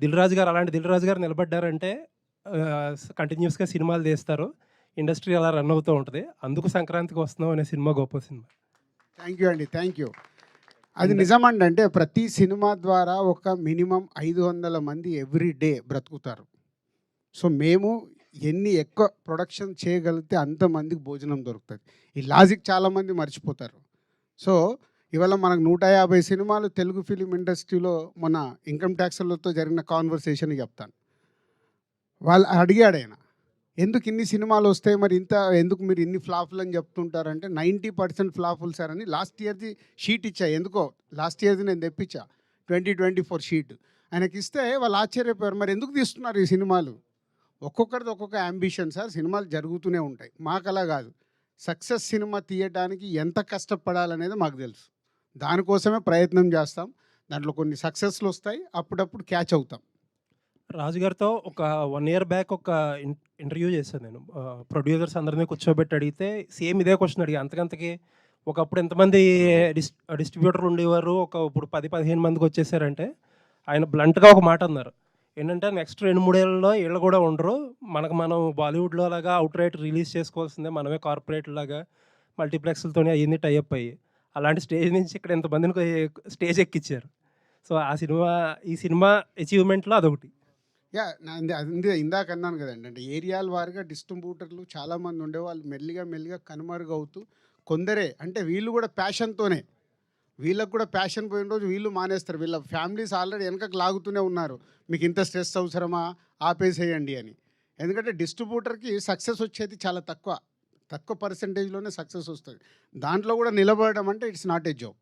దిల్ రాజు గారు అలాంటి దిల్ రాజు గారు నిలబడ్డారంటే కంటిన్యూస్‌గా సినిమాలు తీస్తారు. ఇండస్ట్రీ అలా రన్ అవుతూ ఉంటది. అందుకు సంక్రాంతికి వస్తున్నాం అనే సినిమా గొప్ప సినిమా. థ్యాంక్ యూ అండి. Thank you. అది అండ్ నిజమండి. అంటే ప్రతి సినిమా ద్వారా ఒక మినిమమ్ 500 మంది ఎవ్రీ డే బ్రతుకుతారు. సో మేము ఎన్ని ఎక్కువ ప్రొడక్షన్ చేయగలిగితే అంతమందికి భోజనం దొరుకుతుంది. ఈ లాజిక్ చాలామంది మర్చిపోతారు. సో ఇవాళ మనకు 150 సినిమాలు తెలుగు ఫిలిం ఇండస్ట్రీలో మన ఇన్కమ్ ట్యాక్స్‌లతో జరిగిన కాన్వర్సేషన్ చెప్తాను. వాళ్ళు అడిగాడు ఆయన, ఎందుకు ఇన్ని సినిమాలు వస్తాయి మరి ఇంత ఎందుకు మీరు ఇన్ని ఫ్లాపులు అని చెప్తుంటారంటే 90% ఫ్లాపులు సార్ అని లాస్ట్ ఇయర్ది షీట్ ఇచ్చా. ఎందుకో లాస్ట్ ఇయర్ది నేను తెప్పించా 2024 షీట్ ఆయనకి ఇస్తే వాళ్ళు ఆశ్చర్యపోయారు. మరి ఎందుకు తీస్తున్నారు ఈ సినిమాలు? ఒక్కొక్కరిది ఒక్కొక్క యాంబిషన్ సార్. సినిమాలు జరుగుతూనే ఉంటాయి. మాకు అలా కాదు. సక్సెస్ సినిమా తీయడానికి ఎంత కష్టపడాలనేది మాకు తెలుసు. దానికోసమే ప్రయత్నం చేస్తాం. దాంట్లో కొన్ని సక్సెస్లు వస్తాయి, అప్పుడప్పుడు క్యాచ్ అవుతాం. రాజు గారితో ఒక 1 ఇయర్ బ్యాక్ ఒక ఇంటర్వ్యూ చేశాను నేను. ప్రొడ్యూసర్స్ అందరిని కూర్చోబెట్టి అడిగితే సేమ్ ఇదే క్వెషన్ అడిగా. అంతకంతకి ఒకప్పుడు ఎంతమంది డిస్ట్రిబ్యూటర్లు ఉండేవారు, ఇప్పుడు 10, 15 మందికి వచ్చేసారంటే ఆయన బ్లంట్‌గా ఒక మాట అన్నారు. ఏంటంటే నెక్స్ట్ 2, 3 ఏళ్లలో ఈళ్ళు కూడా ఉండరు. మనం బాలీవుడ్‌లో లాగా ఔట్‌రైట్ రిలీజ్ చేసుకోవాల్సిందే. మనమే కార్పొరేట్‌లాగా మల్టీప్లెక్స్‌లతోని అయన్నీ టై అప్ అయ్యి. అలాంటి స్టేజ్ నుంచి ఇక్కడ ఇంతమందిని స్టేజ్ ఎక్కిచ్చారు. సో, ఈ సినిమా అచీవ్‌మెంట్‌లో అదొకటి. యాహ్! అందే ఇందాక అన్నాను కదండీ. అంటే ఏరియాల వారీగా డిస్ట్రిబ్యూటర్లు చాలామంది ఉండేవాళ్ళు మెల్లిగా, మెల్లిగా కనుమరుగవుతూ కొందరే అంటే వీళ్ళు కూడా ప్యాషన్‌తోనే. వీళ్ళకి కూడా ప్యాషన్ పోయిన రోజు వీళ్ళు మానేస్తారు. వీళ్ళ ఫ్యామిలీస్ ఆల్రెడీ వెనకకు లాగుతూనే ఉన్నారు. మీకు ఇంత స్ట్రెస్ అవసరమా? ఆపేసేయండి అని. ఎందుకంటే డిస్ట్రిబ్యూటర్‌కి సక్సెస్ వచ్చేది చాలా తక్కువ. తక్కువ పర్సెంటేజ్‌లోనే సక్సెస్ వస్తది. దాంట్లో కూడా నిలబడడం అంటే ఇట్స్ నాట్ ఎ జోక్.